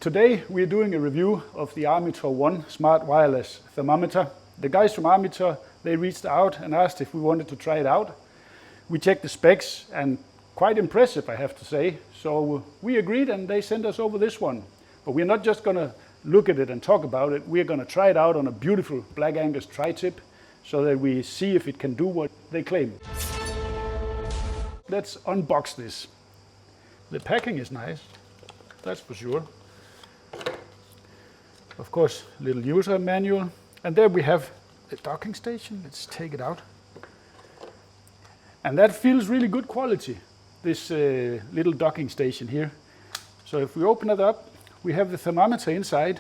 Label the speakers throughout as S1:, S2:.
S1: Today we're doing a review of the Armeator One smart wireless thermometer. The guys from Armeator, they reached out and asked if we wanted to try it out. We checked the specs and quite impressive, I have to say. So we agreed and they sent us over this one. But we're not just going to look at it and talk about it. We're going to try it out on a beautiful Black Angus Tri-Tip so that we see if it can do what they claim. Let's unbox this. The packing is nice, that's for sure. Of course, little user manual. And there we have the docking station. Let's take it out. And that feels really good quality, this little docking station here. So if we open it up, we have the thermometer inside.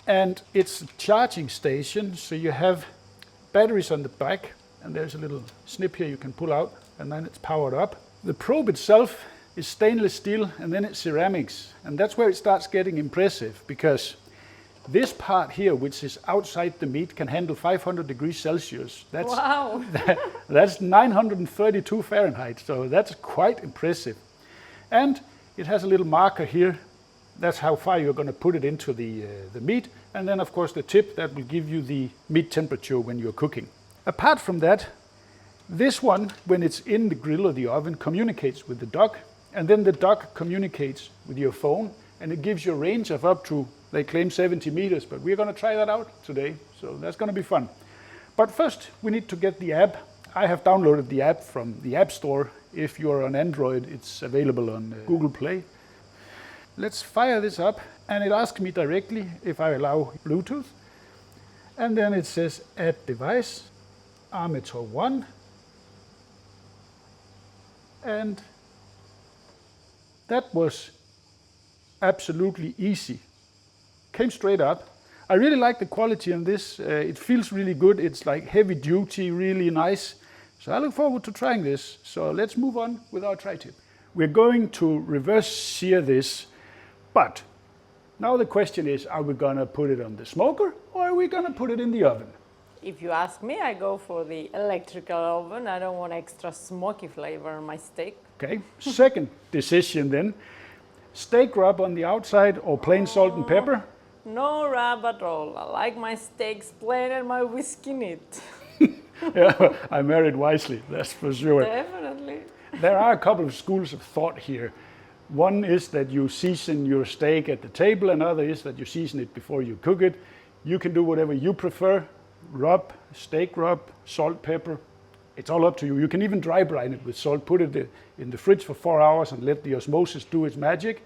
S1: And it's a charging station, so you have batteries on the back. And there's a little snip here you can pull out, and then it's powered up. The probe itself is stainless steel, and then it's ceramics. And that's where it starts getting impressive, because this part here, which is outside the meat, can handle 500 degrees Celsius.
S2: Wow!
S1: That's 932 Fahrenheit, so that's quite impressive. And it has a little marker here. That's how far you're going to put it into the meat. And then, of course, the tip that will give you the meat temperature when you're cooking. Apart from that, this one, when it's in the grill or the oven, communicates with the dock. And then the dock communicates with your phone. And it gives you a range of up to, they claim 70 meters, but we're going to try that out today. So that's going to be fun. But first, we need to get the app. I have downloaded the app from the App Store. If you're on Android, it's available on Google Play. Let's fire this up. And it asks me directly if I allow Bluetooth. And then it says Add Device, Armeator One. And that was absolutely easy. Came straight up. I really like the quality on this. It feels really good. It's like heavy duty, really nice. So I look forward to trying this. So let's move on with our tri-tip. We're going to reverse sear this, but now the question is, are we going to put it on the smoker or are we going to put it in the oven?
S2: If you ask me, I go for the electrical oven. I don't want extra smoky flavor on my steak.
S1: Okay, second decision then. Steak rub on the outside or plain salt and pepper?
S2: No rub at all. I like my steaks plain and my whiskey neat.
S1: Yeah, I married wisely, that's for sure.
S2: Definitely.
S1: There are a couple of schools of thought here. One is that you season your steak at the table, another is that you season it before you cook it. You can do whatever you prefer. Rub, steak rub, salt, pepper. It's all up to you. You can even dry brine it with salt, put it in the fridge for 4 hours and let the osmosis do its magic.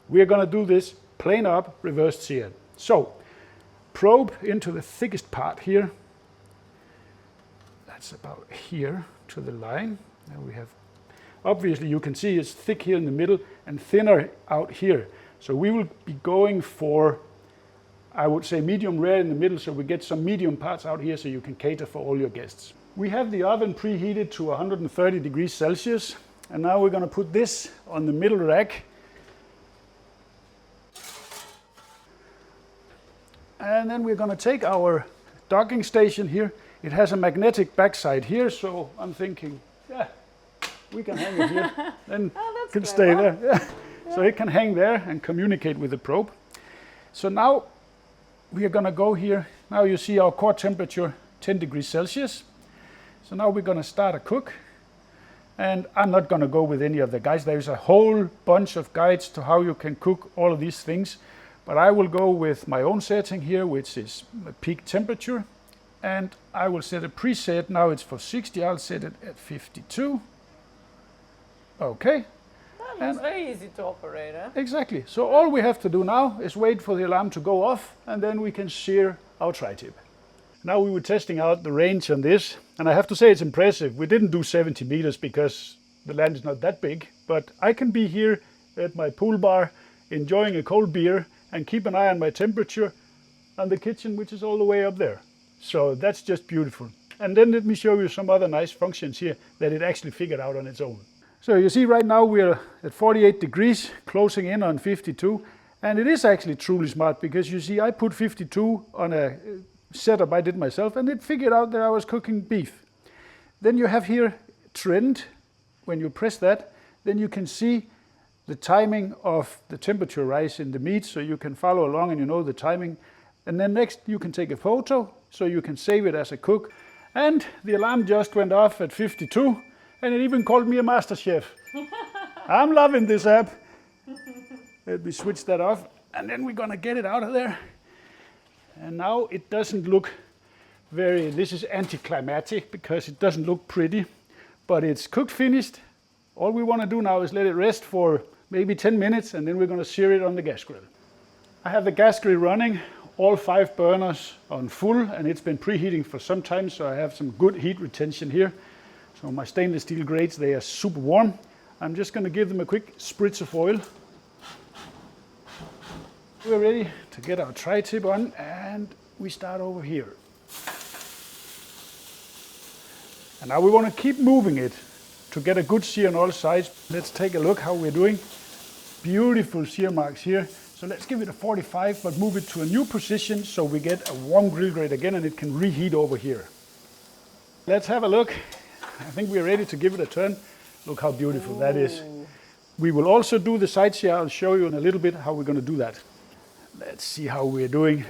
S1: We're going to do this plain up, reversed seared. So, probe into the thickest part here. That's about here to the line. Now we have, obviously you can see it's thick here in the middle and thinner out here. So we will be going for, I would say, medium rare in the middle, so we get some medium parts out here so you can cater for all your guests. We have the oven preheated to 130 degrees Celsius, and now we're going to put this on the middle rack. And then we're going to take our docking station here. It has a magnetic backside here, so I'm thinking, yeah, we can hang it here. Then it can stay there. Yeah. So it can hang there and communicate with the probe. So now we are going to go here. Now you see our core temperature, 10 degrees Celsius. So now we're going to start a cook. And I'm not going to go with any of the guides. There's a whole bunch of guides to how you can cook all of these things. But I will go with my own setting here, which is peak temperature. And I will set a preset. Now it's for 60. I'll set it at 52. Okay.
S2: That's very easy to operate, huh?
S1: Exactly. So all we have to do now is wait for the alarm to go off, and then we can sear our tri-tip. Now we were testing out the range on this, and I have to say it's impressive. We didn't do 70 meters because the land is not that big, but I can be here at my pool bar enjoying a cold beer and keep an eye on my temperature on the kitchen, which is all the way up there. So that's just beautiful. And then let me show you some other nice functions here that it actually figured out on its own. So you see right now we're at 48 degrees, closing in on 52. And it is actually truly smart because you see I put 52 on a setup I did myself and it figured out that I was cooking beef. Then you have here trend. When you press that, then you can see the timing of the temperature rise in the meat so you can follow along and you know the timing. And then next you can take a photo so you can save it as a cook. And the alarm just went off at 52 and it even called me a master chef. I'm loving this app. Let me switch that off and then we're gonna get it out of there. And now it doesn't look this is anticlimactic because it doesn't look pretty, but it's cooked finished. All we want to do now is let it rest for maybe 10 minutes and then we're going to sear it on the gas grill. I have the gas grill running, all 5 burners on full, and it's been preheating for some time, so I have some good heat retention here. So my stainless steel grates, they are super warm. I'm just going to give them a quick spritz of oil. We're ready to get our tri-tip on and we start over here. And now we want to keep moving it to get a good sear on all sides. Let's take a look how we're doing. Beautiful sear marks here. So let's give it a 45, but move it to a new position so we get a warm grill grate again and it can reheat over here. Let's have a look. I think we're ready to give it a turn. Look how beautiful that is. We will also do the side sear. I'll show you in a little bit how we're going to do that. Let's see how we're doing.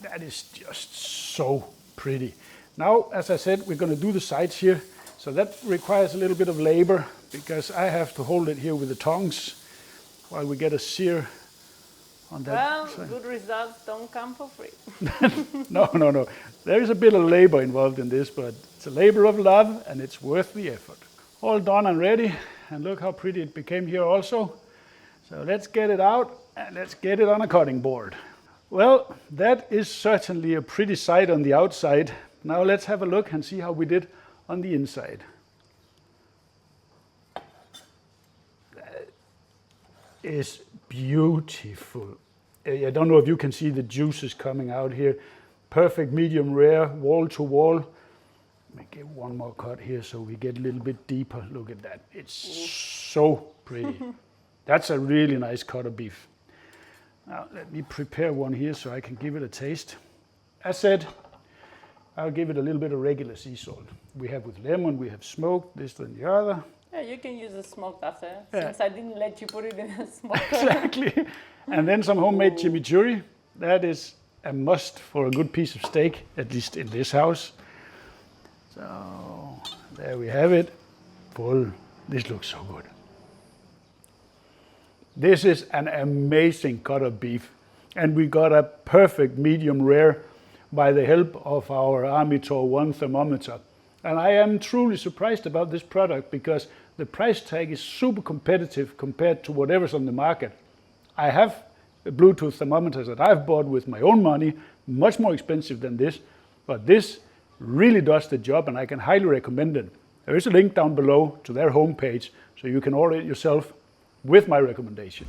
S1: That is just so pretty. Now, as I said, we're going to do the sides here. So that requires a little bit of labor because I have to hold it here with the tongs while we get a sear on that.
S2: Well,
S1: side.
S2: Good results don't come for free.
S1: No. There is a bit of labor involved in this, but it's a labor of love and it's worth the effort. All done and ready. And look how pretty it became here also. So let's get it out and let's get it on a cutting board. Well, that is certainly a pretty sight on the outside. Now let's have a look and see how we did on the inside. That is beautiful. I don't know if you can see the juices coming out here. Perfect medium rare, wall to wall. Let me give one more cut here so we get a little bit deeper. Look at that. It's so pretty. That's a really nice cut of beef. Now let me prepare one here so I can give it a taste. As said, I'll give it a little bit of regular sea salt. We have with lemon, we have smoked, this and the other.
S2: Yeah, you can use a smoked after,
S1: Yeah.
S2: since I didn't let you put it in a smoker.
S1: Exactly. And then some homemade chimichurri. That is a must for a good piece of steak, at least in this house. So there we have it. Full. This looks so good. This is an amazing cut of beef. And we got a perfect medium rare by the help of our Armeator One thermometer. And I am truly surprised about this product because the price tag is super competitive compared to whatever's on the market. I have Bluetooth thermometers that I've bought with my own money, much more expensive than this, but this really does the job and I can highly recommend it. There is a link down below to their homepage so you can order it yourself with my recommendation.